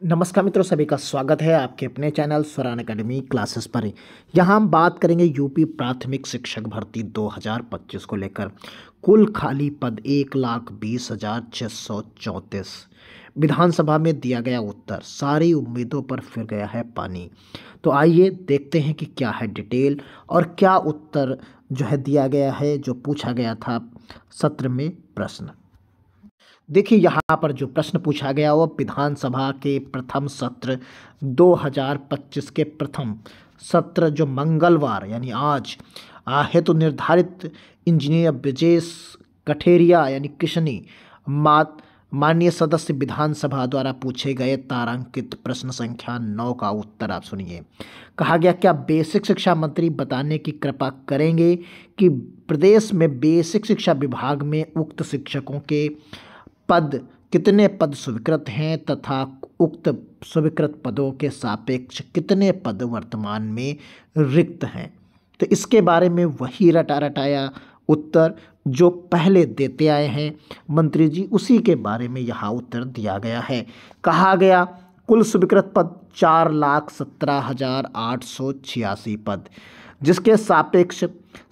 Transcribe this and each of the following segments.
नमस्कार मित्रों, सभी का स्वागत है आपके अपने चैनल स्वरान एकेडमी क्लासेस पर। यहाँ हम बात करेंगे यूपी प्राथमिक शिक्षक भर्ती 2025 को लेकर। कुल खाली पद 1,20,634। विधानसभा में दिया गया उत्तर, सारी उम्मीदों पर फिर गया है पानी। तो आइए देखते हैं कि क्या है डिटेल और क्या उत्तर जो है दिया गया है, जो पूछा गया था सत्र में प्रश्न। देखिए यहाँ पर जो प्रश्न पूछा गया वो विधानसभा के प्रथम सत्र 2025 के प्रथम सत्र जो मंगलवार यानी आज हेतु निर्धारित इंजीनियर ब्रजेश कठेरिया यानी किशनी माननीय सदस्य विधानसभा द्वारा पूछे गए तारांकित प्रश्न संख्या 9 का उत्तर आप सुनिए। कहा गया, क्या बेसिक शिक्षा मंत्री बताने की कृपा करेंगे कि प्रदेश में बेसिक शिक्षा विभाग में उक्त शिक्षकों के पद कितने पद स्वीकृत हैं तथा उक्त स्वीकृत पदों के सापेक्ष कितने पद वर्तमान में रिक्त हैं। तो इसके बारे में वही रटा रटाया उत्तर जो पहले देते आए हैं मंत्री जी, उसी के बारे में यहाँ उत्तर दिया गया है। कहा गया कुल स्वीकृत पद 4,17,886 पद, जिसके सापेक्ष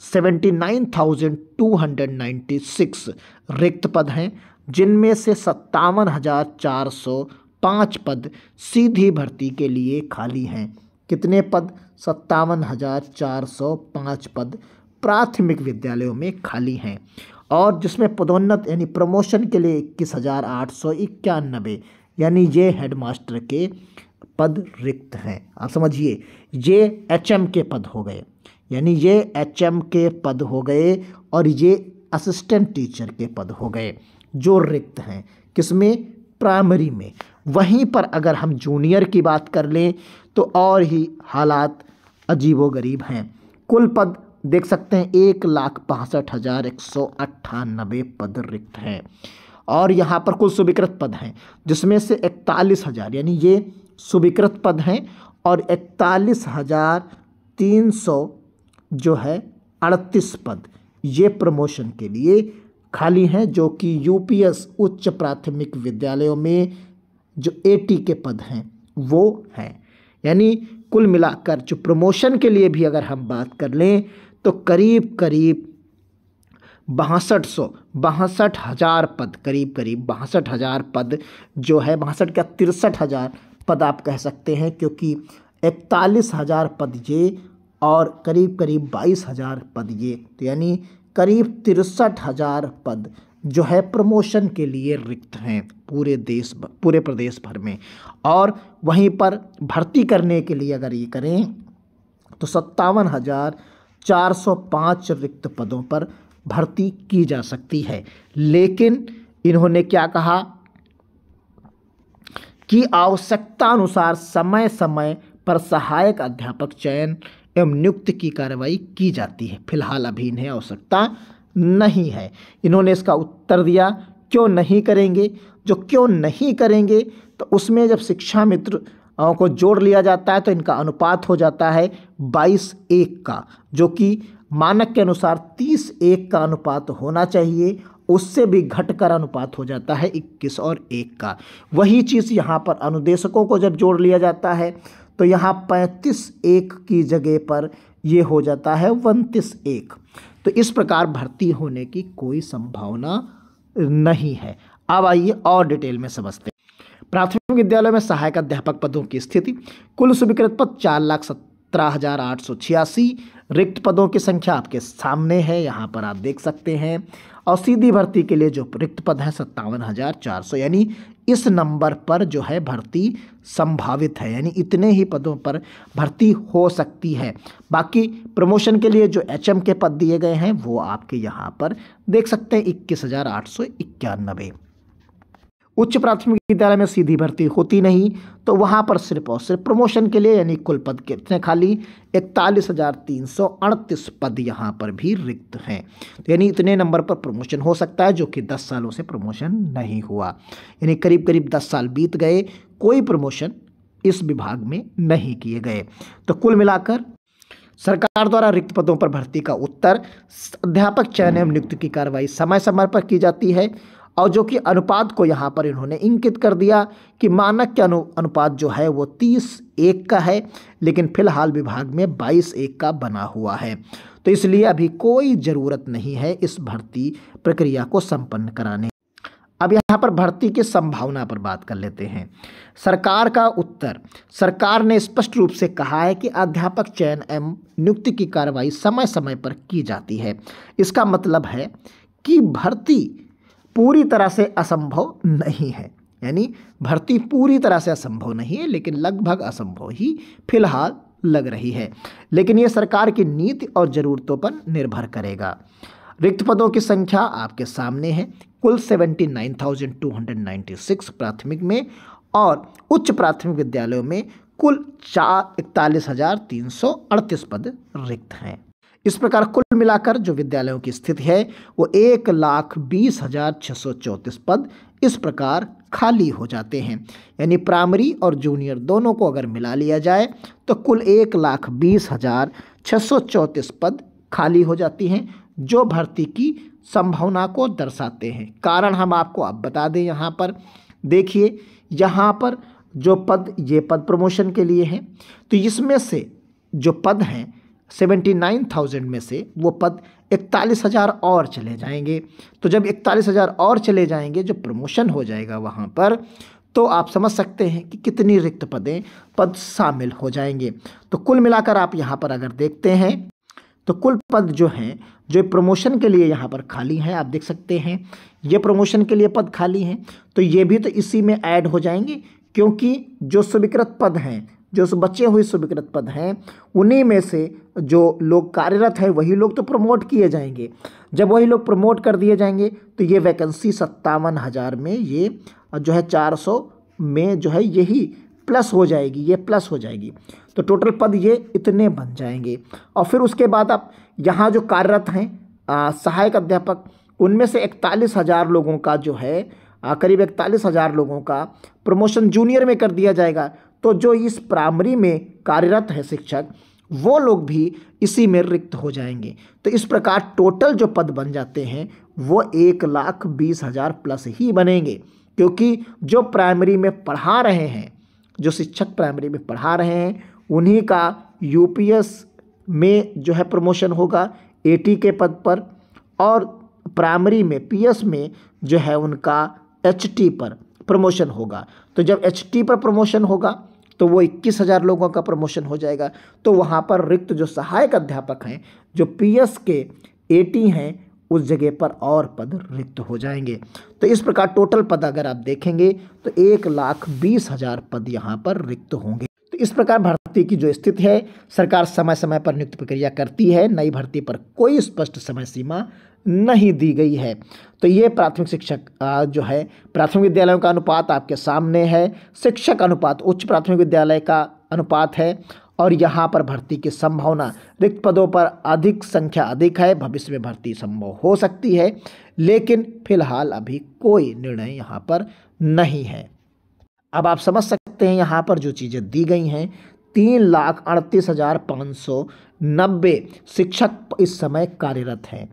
79,296 रिक्त पद हैं, जिनमें से 57,405 पद सीधी भर्ती के लिए खाली हैं। कितने पद? 57,405 पद प्राथमिक विद्यालयों में खाली हैं, और जिसमें पदोन्नत यानी प्रमोशन के लिए 21,891 यानी ये हेडमास्टर के पद रिक्त हैं। आप समझिए, ये एचएम के पद हो गए, यानी ये एचएम के पद हो गए और ये असिस्टेंट टीचर के पद हो गए जो रिक्त हैं। किसमें? प्राइमरी में। वहीं पर अगर हम जूनियर की बात कर लें तो और ही हालात अजीबोगरीब हैं। कुल पद देख सकते हैं 1,62,198 पद रिक्त हैं, और यहाँ पर कुल स्वीकृत पद हैं जिसमें से 41,000 यानी ये स्वीकृत पद हैं, और 41,300 जो है 38 पद ये प्रमोशन के लिए खाली हैं, जो कि यूपीएस उच्च प्राथमिक विद्यालयों में जो एटी के पद हैं वो हैं। यानी कुल मिलाकर जो प्रमोशन के लिए भी अगर हम बात कर लें तो करीब 62,000 पद, करीब 62,000 पद जो है, 62 क्या 63,000 पद आप कह सकते हैं, क्योंकि 41,000 पद ये और करीब 22,000 पद ये, तो यानी करीब 63,000 पद जो है प्रमोशन के लिए रिक्त हैं पूरे प्रदेश भर में। और वहीं पर भर्ती करने के लिए अगर ये करें तो 57,405 रिक्त पदों पर भर्ती की जा सकती है। लेकिन इन्होंने क्या कहा कि आवश्यकता अनुसार समय समय पर सहायक अध्यापक चयन एवं नियुक्ति की कार्रवाई की जाती है। फिलहाल अभी इन्हें आवश्यकता नहीं है। इन्होंने इसका उत्तर दिया क्यों नहीं करेंगे। जो क्यों नहीं करेंगे तो उसमें जब शिक्षा मित्र को जोड़ लिया जाता है तो इनका अनुपात हो जाता है 22:1 का, जो कि मानक के अनुसार 30:1 का अनुपात होना चाहिए, उससे भी घटकर अनुपात हो जाता है 21:1 का। वही चीज़ यहाँ पर अनुदेशकों को जब जोड़ लिया जाता है तो यहाँ 35:1 की जगह पर ये हो जाता है 29:1। तो इस प्रकार भर्ती होने की कोई संभावना नहीं है। अब आइए और डिटेल में समझते हैं। प्राथमिक विद्यालय में सहायक अध्यापक पदों की स्थिति। कुल स्वीकृत पद 4,17,886, रिक्त पदों की संख्या आपके सामने है, यहाँ पर आप देख सकते हैं। और सीधी भर्ती के लिए जो रिक्त पद है 57,400, यानी इस नंबर पर जो है भर्ती संभावित है, यानी इतने ही पदों पर भर्ती हो सकती है। बाकी प्रमोशन के लिए जो एचएम के पद दिए गए हैं वो आपके यहाँ पर देख सकते हैं 21,891। उच्च प्राथमिक विद्यालय में सीधी भर्ती होती नहीं, तो वहाँ पर सिर्फ और सिर्फ प्रमोशन के लिए यानी कुल पद कितने खाली 41,338 पद यहाँ पर भी रिक्त हैं। तो यानी इतने नंबर पर प्रमोशन हो सकता है, जो कि 10 सालों से प्रमोशन नहीं हुआ, यानी करीब 10 साल बीत गए, कोई प्रमोशन इस विभाग में नहीं किए गए। तो कुल मिलाकर सरकार द्वारा रिक्त पदों पर भर्ती का उत्तर, अध्यापक चयन एवं नियुक्ति की कार्रवाई समय समय पर की जाती है, और जो कि अनुपात को यहाँ पर इन्होंने इंकित कर दिया कि मानक के अनुपात जो है वो 30:1 का है, लेकिन फिलहाल विभाग में 22:1 का बना हुआ है। तो इसलिए अभी कोई ज़रूरत नहीं है इस भर्ती प्रक्रिया को संपन्न कराने। अब यहाँ पर भर्ती की संभावना पर बात कर लेते हैं। सरकार का उत्तर, सरकार ने स्पष्ट रूप से कहा है कि अध्यापक चयन एवं नियुक्ति की कार्रवाई समय समय पर की जाती है। इसका मतलब है कि भर्ती पूरी तरह से असंभव नहीं है, यानी भर्ती पूरी तरह से असंभव नहीं है, लेकिन लगभग असंभव ही फिलहाल लग रही है। लेकिन ये सरकार की नीति और ज़रूरतों पर निर्भर करेगा। रिक्त पदों की संख्या आपके सामने है, कुल 79,296 प्राथमिक में और उच्च प्राथमिक विद्यालयों में कुल 41,338 पद रिक्त हैं। इस प्रकार कुल मिलाकर जो विद्यालयों की स्थिति है वो 1,20,634 पद इस प्रकार खाली हो जाते हैं। यानी प्राइमरी और जूनियर दोनों को अगर मिला लिया जाए तो कुल 1,20,634 पद खाली हो जाती हैं, जो भर्ती की संभावना को दर्शाते हैं। कारण हम आपको अब बता दें, यहाँ पर देखिए, यहाँ पर जो पद, ये पद प्रमोशन के लिए हैं, तो इसमें से जो पद हैं 79,000 में से वो पद 41,000 और चले जाएंगे। तो जब 41,000 और चले जाएंगे, जो प्रमोशन हो जाएगा वहाँ पर, तो आप समझ सकते हैं कि कितनी रिक्त पद शामिल हो जाएंगे। तो कुल मिलाकर आप यहाँ पर अगर देखते हैं तो कुल पद जो हैं, जो प्रमोशन के लिए यहाँ पर खाली हैं, आप देख सकते हैं ये प्रमोशन के लिए पद खाली हैं, तो ये भी तो इसी में ऐड हो जाएंगे, क्योंकि जो स्वीकृत पद हैं, जो बचे हुए स्वीकृत पद हैं, उन्हीं में से जो लोग कार्यरत हैं वही लोग तो प्रमोट किए जाएंगे। जब वही लोग प्रमोट कर दिए जाएंगे तो ये वैकेंसी 57,000 में ये जो है 400 में जो है यही प्लस हो जाएगी, ये प्लस हो जाएगी। तो टोटल पद ये इतने बन जाएंगे। और फिर उसके बाद आप यहाँ जो कार्यरत हैं सहायक अध्यापक, उनमें से 41,000 लोगों का जो है करीब 41,000 लोगों का प्रमोशन जूनियर में कर दिया जाएगा। तो जो इस प्राइमरी में कार्यरत है शिक्षक, वो लोग भी इसी में रिक्त हो जाएंगे। तो इस प्रकार टोटल जो पद बन जाते हैं वो 1,20,000 प्लस ही बनेंगे, क्योंकि जो प्राइमरी में पढ़ा रहे हैं, जो शिक्षक प्राइमरी में पढ़ा रहे हैं, उन्हीं का यूपीएस में जो है प्रमोशन होगा 80 के पद पर, और प्राइमरी में पीएस में जो है उनका एचटी पर प्रमोशन होगा। तो जब एचटी पर प्रमोशन होगा तो वो 21,000 लोगों का प्रमोशन हो जाएगा। तो वहाँ पर रिक्त जो सहायक अध्यापक हैं, जो पीएस के 80 हैं, उस जगह पर और पद रिक्त हो जाएंगे। तो इस प्रकार टोटल पद अगर आप देखेंगे तो 1,20,000 पद यहाँ पर रिक्त होंगे। तो इस प्रकार भर्ती की जो स्थिति है, सरकार समय समय पर नियुक्ति प्रक्रिया करती है। नई भर्ती पर कोई स्पष्ट समय सीमा नहीं दी गई है। तो ये प्राथमिक शिक्षक जो है, प्राथमिक विद्यालयों का अनुपात आपके सामने है, शिक्षक अनुपात उच्च प्राथमिक विद्यालय का अनुपात है, और यहाँ पर भर्ती की संभावना, रिक्त पदों पर अधिक संख्या अधिक है, भविष्य में भर्ती संभव हो सकती है, लेकिन फिलहाल अभी कोई निर्णय यहाँ पर नहीं है। अब आप समझ सकते हैं यहाँ पर जो चीज़ें दी गई हैं, 3,38,590 शिक्षक इस समय कार्यरत हैं,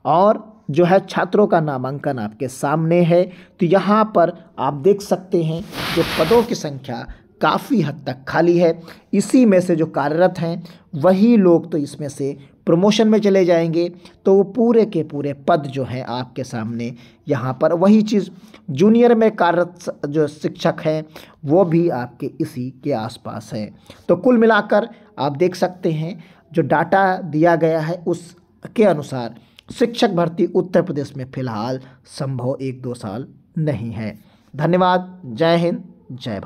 और जो है छात्रों का नामांकन आपके सामने है। तो यहाँ पर आप देख सकते हैं कि पदों की संख्या काफ़ी हद तक खाली है। इसी में से जो कार्यरत हैं वही लोग तो इसमें से प्रमोशन में चले जाएंगे। तो वो पूरे के पूरे पद जो हैं आपके सामने यहाँ पर, वही चीज़ जूनियर में कार्यरत जो शिक्षक हैं वो भी आपके इसी के आसपास है। तो कुल मिलाकर आप देख सकते हैं जो डाटा दिया गया है उसके अनुसार शिक्षक भर्ती उत्तर प्रदेश में फिलहाल संभव 1-2 साल नहीं है। धन्यवाद। जय हिंद, जय भारत।